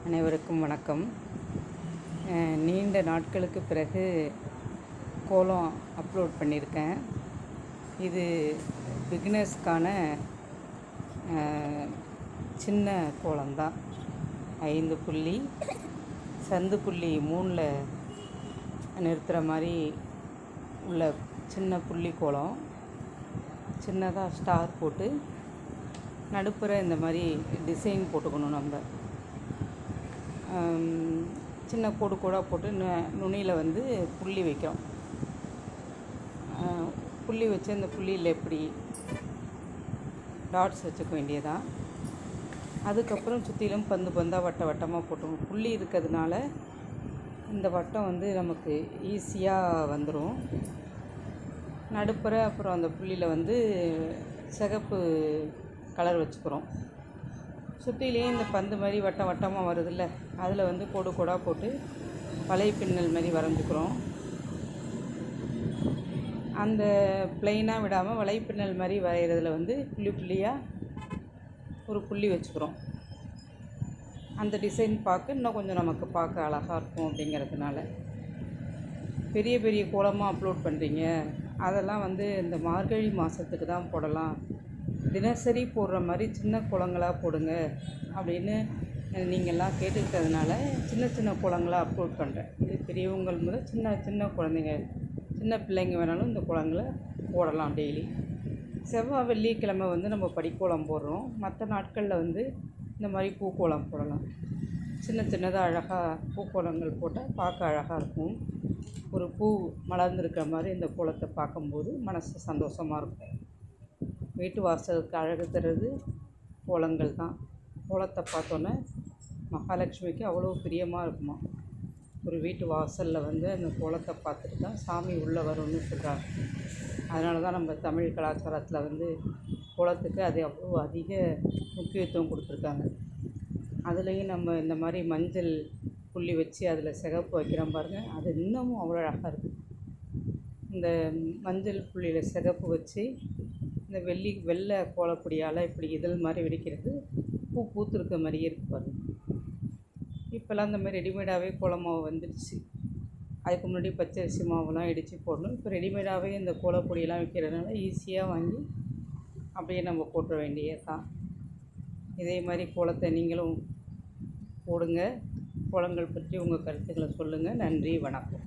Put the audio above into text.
அனைவருக்கும் வணக்கம். நீண்ட நாட்களுக்கு பிறகு கோலம் அப்லோட் பண்ணியிருக்கேன். இது பிகினர்ஸ்க்கான சின்ன கோலம்தான். 5 புள்ளி, சந்து புள்ளி 3ல் நிறுத்துகிற மாதிரி உள்ள சின்ன புள்ளி கோலம். சின்னதாக ஸ்டார் போட்டு நடுப்புற இந்த மாதிரி டிசைன் போட்டுக்கணும். நம்ம சின்ன கோடு கோடாக போட்டு நுனியில் வந்து புள்ளி வைக்கிறோம். புள்ளி வச்சு அந்த புள்ளியில் எப்படி டாட்ஸ் வச்சுக்க வேண்டியதான். அதுக்கப்புறம் சுற்றிலும் பந்து பந்தாக வட்டமாக போட்டுக்கணும். புள்ளி இருக்கிறதுனால இந்த வட்டம் வந்து நமக்கு ஈஸியாக வந்துடும். நடுப்புற அப்புறம் அந்த புள்ளியில் வந்து சிகப்பு கலர் வச்சுக்கிறோம். சுற்றிலேயே இந்த பந்து மாதிரி வட்டமாக வருதில்ல, அதில் வந்து கோடு கோடாக போட்டு வலை பின்னல் மாதிரி வரைஞ்சிக்கிறோம். அந்த ப்ளைனாக விடாமல் வலை பின்னல் மாதிரி வரைகிறதுல வந்து புள்ளியாக ஒரு புள்ளி வச்சுக்கிறோம். அந்த டிசைன் இன்னும் கொஞ்சம் நமக்கு பார்க்க அழகாக இருக்கும். அப்படிங்கிறதுனால பெரிய பெரிய கோலமாக அப்லோட் பண்ணுறீங்க, அதெல்லாம் வந்து இந்த மார்கழி மாதத்துக்கு தான் போடலாம். தினசரி போடுற மாதிரி சின்ன கோலங்களாக போடுங்க அப்படின்னு நீங்கள்லாம் கேட்டுக்கிட்டதுனால சின்ன கோலங்களாக அப்லோட் பண்ணுறேன். இது பெரியவங்கள் முதல் சின்ன குழந்தைங்க, சின்ன பிள்ளைங்க வேணாலும் இந்த கோலங்களை போடலாம். டெய்லி செவ்வாய் வெள்ளிக்கிழமை வந்து நம்ம படிக்கோலம் போடுறோம். மற்ற நாட்களில் வந்து இந்த மாதிரி பூக்கோலம் போடலாம். சின்னதாக அழகாக பூக்கோலங்கள் போட்டால் பார்க்க அழகாக இருக்கும். ஒரு பூ மலர்ந்துருக்கிற மாதிரி இந்த கோலத்தை பார்க்கும்போது மனசு சந்தோஷமாக இருக்கும். வீட்டு வாசலுக்கு அழகு தருவது கோலங்கள் தான். கோலத்தை பார்த்தோன்னே மகாலட்சுமிக்கு அவ்வளோ பிரியமாக இருக்குமா. ஒரு வீட்டு வாசலில் வந்து அந்த கோலத்தை பார்த்துட்டு தான் சாமி உள்ளே வரும்னு சொல்கிறாங்க. அதனால தான் நம்ம தமிழ் கலாச்சாரத்தில் வந்து கோலத்துக்கு அது அவ்வளோ அதிக முக்கியத்துவம் கொடுத்துருக்காங்க. அதுலேயும் நம்ம இந்த மாதிரி மஞ்சள் புள்ளி வச்சு அதில் சிகப்பு வைக்கிறோம் பாருங்கள், அது இன்னமும் அவ்வளோ அழகாக இருக்குது. இந்த மஞ்சள் புள்ளியில் சிகப்பு வச்சு இந்த வெள்ளை கோலப்பொடியால் இப்படி இதழ் மாதிரி வெடிக்கிறது பூத்துருக்க மாதிரியே இருக்குது பாருங்கள். இப்போல்லாம் இந்த மாதிரி ரெடிமேடாகவே கோலமாவு வந்துடுச்சு. அதுக்கு முன்னாடி பச்சரிசி மாவுலாம் இடித்து போடணும். இப்போ ரெடிமேடாகவே இந்த கோலப்பொடியெல்லாம் விற்கிறதுனால ஈஸியாக வாங்கி அப்படியே நம்ம போட்டுற வேண்டியது தான். இதே மாதிரி கோலத்தை நீங்களும் போடுங்க. கோலங்கள் பற்றி உங்கள் கருத்துக்களை சொல்லுங்கள். நன்றி, வணக்கம்.